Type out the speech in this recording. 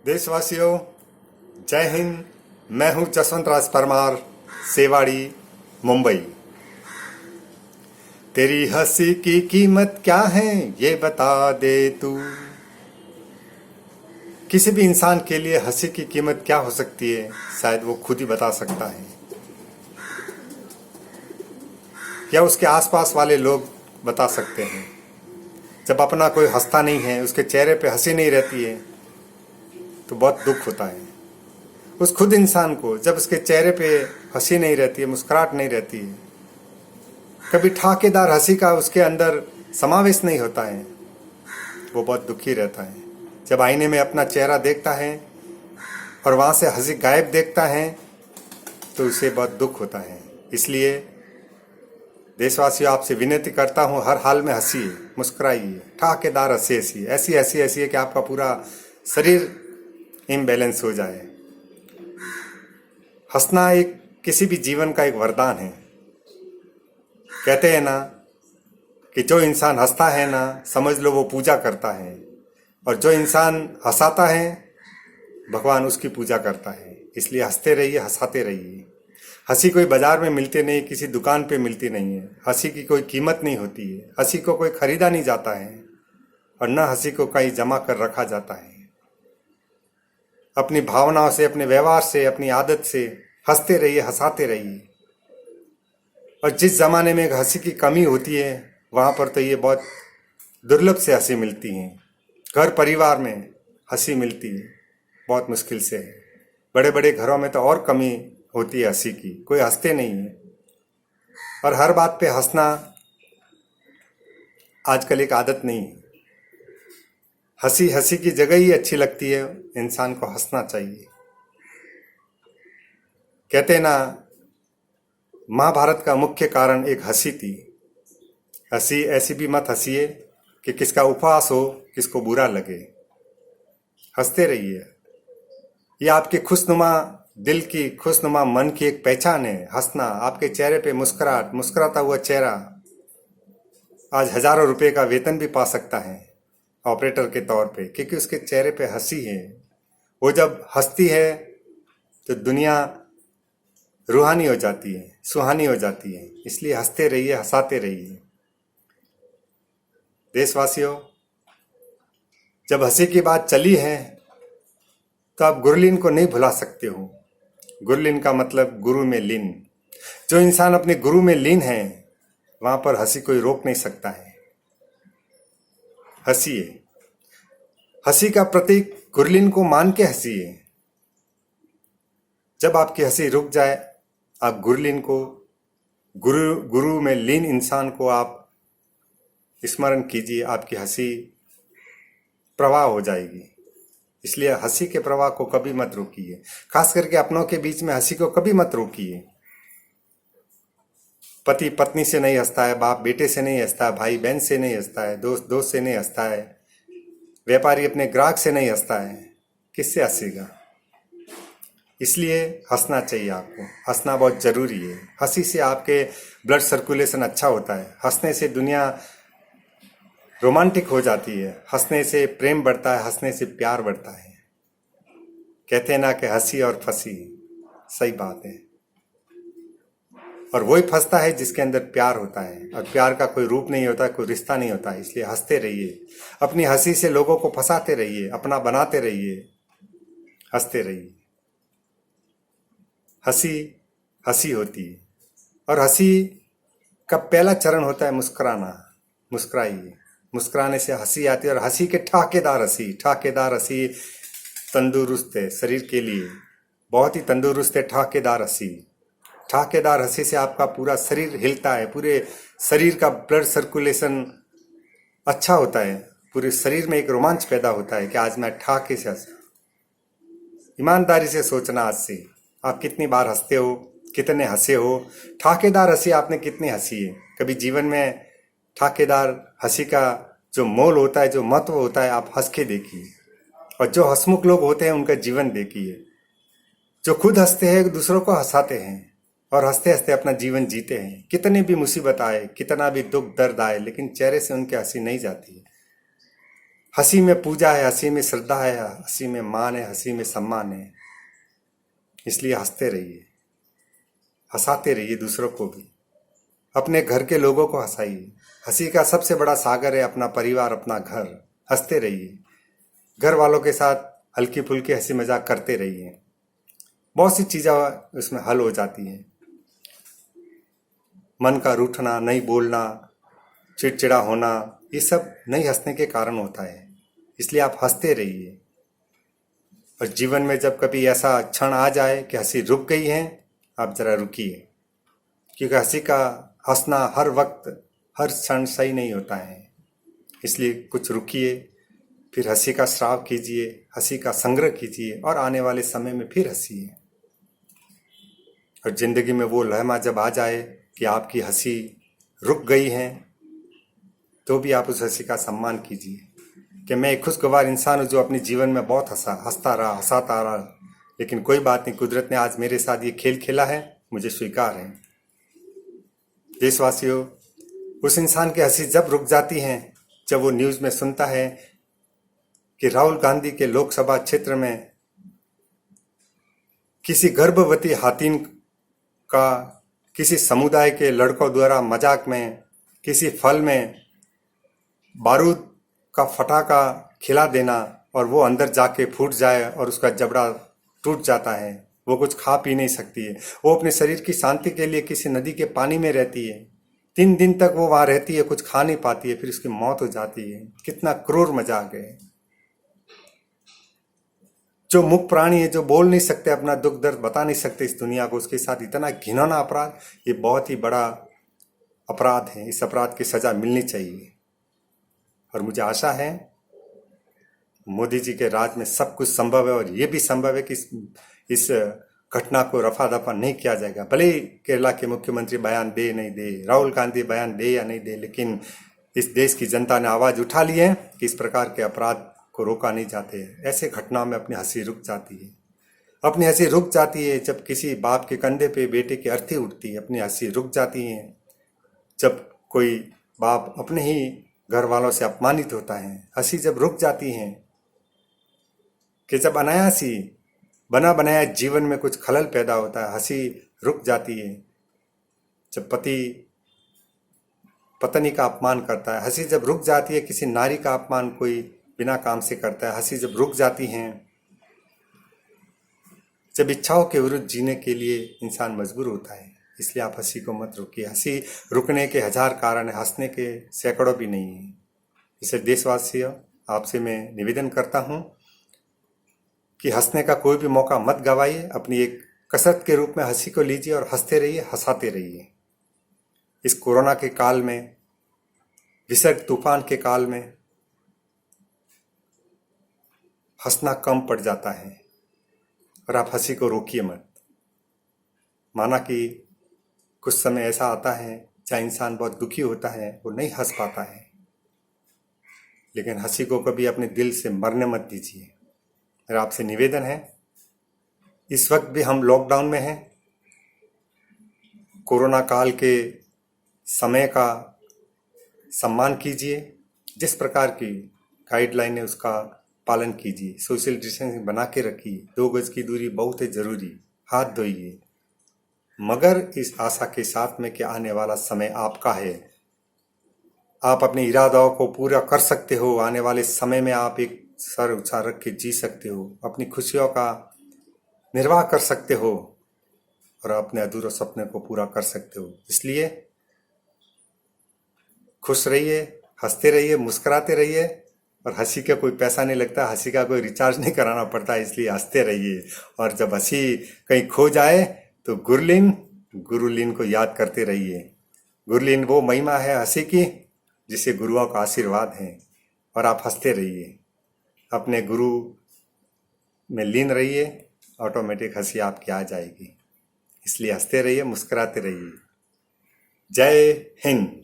देशवासियों, जय हिंद। मैं हूं जसवंत राज परमार, सेवाड़ी, मुंबई। तेरी हंसी की कीमत क्या है ये बता दे तू। किसी भी इंसान के लिए हंसी की कीमत क्या हो सकती है, शायद वो खुद ही बता सकता है, या उसके आसपास वाले लोग बता सकते हैं। जब अपना कोई हंसता नहीं है, उसके चेहरे पे हंसी नहीं रहती है, तो बहुत दुख होता है उस खुद इंसान को। जब उसके चेहरे पे हंसी नहीं रहती है, मुस्कुराहट नहीं रहती है, कभी ठाकेदार हंसी का उसके अंदर समावेश नहीं होता है, वो बहुत दुखी रहता है। जब आईने में अपना चेहरा देखता है और वहाँ से हंसी गायब देखता है, तो उसे बहुत दुख होता है। इसलिए देशवासियों, आपसे विनती करता हूँ, हर हाल में हंसिए, मुस्कुराइए, ठाकेदार हंसी हंसी, ऐसी हंसी हंसिए कि आपका पूरा शरीर इम्बैलेंस हो जाए। हंसना एक किसी भी जीवन का एक वरदान है। कहते हैं ना कि जो इंसान हंसता है ना, समझ लो वो पूजा करता है, और जो इंसान हंसाता है, भगवान उसकी पूजा करता है। इसलिए हंसते रहिए, हंसाते रहिए। हंसी कोई बाजार में मिलती नहीं, किसी दुकान पे मिलती नहीं है। हंसी की कोई कीमत नहीं होती है। हंसी को कोई खरीदा नहीं जाता है, और न हंसी को कहीं जमा कर रखा जाता है। अपनी भावनाओं से, अपने व्यवहार से, अपनी आदत से हंसते रहिए, हंसाते रहिए। और जिस जमाने में हंसी की कमी होती है, वहाँ पर तो ये बहुत दुर्लभ से हंसी मिलती है। घर परिवार में हंसी मिलती है बहुत मुश्किल से है। बड़े बड़े घरों में तो और कमी होती है हंसी की, कोई हंसते नहीं है। और हर बात पे हंसना आजकल एक आदत नहीं है। हंसी हंसी की जगह ही अच्छी लगती है, इंसान को हंसना चाहिए। कहते ना, महाभारत का मुख्य कारण एक हंसी थी। हंसी ऐसी भी मत हंसिए कि किसका उपहास हो, किसको बुरा लगे। हंसते रहिए। ये आपके खुशनुमा दिल की, खुशनुमा मन की एक पहचान है, हंसना। आपके चेहरे पे मुस्कुराहट, मुस्कुराता हुआ चेहरा आज हजारों रुपए का वेतन भी पा सकता है ऑपरेटर के तौर पे, क्योंकि उसके चेहरे पे हंसी है। वो जब हंसती है तो दुनिया रूहानी हो जाती है, सुहानी हो जाती है। इसलिए हंसते रहिए, हंसाते रहिए। देशवासियों, जब हंसी की बात चली है, तो आप गुरलीन को नहीं भुला सकते हो। गुरलीन का मतलब गुरु में लीन। जो इंसान अपने गुरु में लीन है, वहां पर हंसी कोई रोक नहीं सकता है। हंसिए। हंसी का प्रतीक गुरलीन को मान के हंसिए। जब आपकी हंसी रुक जाए, आप गुरलीन को, गुरु में लीन इंसान को आप स्मरण कीजिए। आपकी हंसी प्रवाह हो जाएगी। इसलिए हंसी के प्रवाह को कभी मत रोकिए। खास करके अपनों के बीच में हंसी को कभी मत रोकिए। पति पत्नी से नहीं हंसता है, बाप बेटे से नहीं हंसता है, भाई बहन से नहीं हंसता है, दोस्त दोस्त से नहीं हंसता है, व्यापारी अपने ग्राहक से नहीं हंसता है, किससे हंसेगा? इसलिए हंसना चाहिए आपको। हंसना बहुत जरूरी है। हंसी से आपके ब्लड सर्कुलेशन अच्छा होता है। हंसने से दुनिया रोमांटिक हो जाती है। हंसने से प्रेम बढ़ता है, हंसने से प्यार बढ़ता है। कहते हैं ना कि हंसी और फंसी, सही बात है। और वही फंसता है जिसके अंदर प्यार होता है, और प्यार का कोई रूप नहीं होता, कोई रिश्ता नहीं होता है। इसलिए हंसते रहिए। अपनी हंसी से लोगों को फंसाते रहिए, अपना बनाते रहिए, हंसते रहिए। हंसी हंसी होती है, और हंसी का पहला चरण होता है मुस्कुराना। मुस्कुराइए। मुस्कुराने से हंसी आती है, और हंसी के ठाकेदार हंसी, ठाकेदार हंसी तंदुरुस्त है शरीर के लिए, बहुत ही तंदुरुस्त है ठाकेदार हंसी। ठाकेदार हंसी से आपका पूरा शरीर हिलता है, पूरे शरीर का ब्लड सर्कुलेशन अच्छा होता है, पूरे शरीर में एक रोमांच पैदा होता है कि आज मैं ठाके से हंसा। ईमानदारी से सोचना, आज से आप कितनी बार हंसते हो, कितने हंसे हो। ठाकेदार हंसी आपने कितनी हंसी है? कभी जीवन में ठाकेदार हंसी का जो मोल होता है, जो महत्व होता है, आप हंस के देखिए। और जो हंसमुख लोग होते हैं, उनका जीवन देखिए। जो खुद हंसते हैं, दूसरों को हंसाते हैं, और हंसते हंसते अपना जीवन जीते हैं। कितनी भी मुसीबत आए, कितना भी दुख दर्द आए, लेकिन चेहरे से उनकी हंसी नहीं जाती है। हंसी में पूजा है, हंसी में श्रद्धा है, हंसी में मान है, हंसी में सम्मान है। इसलिए हंसते रहिए, हंसाते रहिए दूसरों को भी, अपने घर के लोगों को हंसाइए। हंसी का सबसे बड़ा सागर है अपना परिवार, अपना घर। हंसते रहिए, घर वालों के साथ हल्की फुल्की हंसी मजाक करते रहिए। बहुत सी चीज़ें उसमें हल हो जाती हैं। मन का रूठना, नहीं बोलना, चिड़चिड़ा होना, ये सब नहीं हंसने के कारण होता है। इसलिए आप हंसते रहिए। और जीवन में जब कभी ऐसा क्षण आ जाए कि हंसी रुक गई है, आप जरा रुकिए, क्योंकि हंसी का हंसना हर वक्त हर क्षण सही नहीं होता है। इसलिए कुछ रुकिए, फिर हंसी का श्राव कीजिए, हंसी का संग्रह कीजिए और आने वाले समय में फिर हंसिए। और जिंदगी में वो लम्हा जब आ जाए कि आपकी हंसी रुक गई है, तो भी आप उस हंसी का सम्मान कीजिए कि मैं एक खुशगवार इंसान हूँ जो अपने जीवन में बहुत हंसता रहा, हंसाता रहा, लेकिन कोई बात नहीं, कुदरत ने आज मेरे साथ ये खेल खेला है, मुझे स्वीकार है। देशवासियों, उस इंसान की हंसी जब रुक जाती है जब वो न्यूज़ में सुनता है कि राहुल गांधी के लोकसभा क्षेत्र में किसी गर्भवती हातिन का किसी समुदाय के लड़कों द्वारा मजाक में किसी फल में बारूद का फटाका खिला देना और वो अंदर जाके फूट जाए और उसका जबड़ा टूट जाता है। वो कुछ खा पी नहीं सकती है। वो अपने शरीर की शांति के लिए किसी नदी के पानी में रहती है। 3 दिन तक वो वहां रहती है, कुछ खा नहीं पाती है, फिर उसकी मौत हो जाती है। कितना क्रूर मजाक है। जो मुक प्राणी है, जो बोल नहीं सकते, अपना दुख दर्द बता नहीं सकते इस दुनिया को, उसके साथ इतना घिनौना अपराध, ये बहुत ही बड़ा अपराध है। इस अपराध की सजा मिलनी चाहिए। और मुझे आशा है मोदी जी के राज में सब कुछ संभव है और ये भी संभव है कि इस घटना को रफा दफा नहीं किया जाएगा। भले ही केरला के मुख्यमंत्री बयान दे नहीं दे, राहुल गांधी बयान दे या नहीं दे, लेकिन इस देश की जनता ने आवाज उठा ली है कि इस प्रकार के अपराध को रोका नहीं जाते। ऐसे घटनाओं में अपनी हंसी रुक जाती है। अपनी हंसी रुक जाती है जब किसी बाप के कंधे पे बेटे की अर्थी उठती है। अपनी हंसी रुक जाती है जब कोई बाप अपने ही घर वालों से अपमानित होता है। हंसी जब रुक जाती है कि जब अनायास ही बना बनाया जीवन में कुछ खलल पैदा होता है। हंसी रुक जाती है जब पति पत्नी का अपमान करता है। हंसी जब रुक जाती है किसी नारी का अपमान कोई बिना काम से करता है। हंसी जब रुक जाती है जब इच्छाओं के विरुद्ध जीने के लिए इंसान मजबूर होता है। इसलिए आप हंसी को मत रोकिए। हंसी रुकने के 1000 कारण है, हंसने के सैकड़ों भी नहीं है। इसे देशवासियों, आपसे मैं निवेदन करता हूं कि हंसने का कोई भी मौका मत गवाइए। अपनी एक कसरत के रूप में हंसी को लीजिए और हंसते रहिए, हंसाते रहिए। इस कोरोना के काल में, विसर्ग तूफान के काल में हंसना कम पड़ जाता है और आप हंसी को रोकिए मत। माना कि कुछ समय ऐसा आता है जहाँ इंसान बहुत दुखी होता है, वो नहीं हंस पाता है, लेकिन हंसी को कभी अपने दिल से मरने मत दीजिए। मेरा आपसे निवेदन है, इस वक्त भी हम लॉकडाउन में हैं। कोरोना काल के समय का सम्मान कीजिए। जिस प्रकार की गाइडलाइन है उसका पालन कीजिए। सोशल डिस्टेंसिंग बना के रखिए। 2 गज की दूरी बहुत ही जरूरी। हाथ धोइए, मगर इस आशा के साथ में कि आने वाला समय आपका है। आप अपने इरादों को पूरा कर सकते हो। आने वाले समय में आप एक सर ऊंचा रख के जी सकते हो, अपनी खुशियों का निर्वाह कर सकते हो और अपने अधूरे सपने को पूरा कर सकते हो। इसलिए खुश रहिए, हंसते रहिए, मुस्कुराते रहिए। और हंसी का कोई पैसा नहीं लगता, हंसी का कोई रिचार्ज नहीं कराना पड़ता, इसलिए हंसते रहिए। और जब हंसी कहीं खो जाए तो गुरुलीन को याद करते रहिए। गुरुलीन वो महिमा है हंसी की जिसे गुरुओं का आशीर्वाद है। और आप हंसते रहिए, अपने गुरु में लीन रहिए, ऑटोमेटिक हंसी आपकी आ जाएगी। इसलिए हंसते रहिए, मुस्कुराते रहिए। जय हिंद।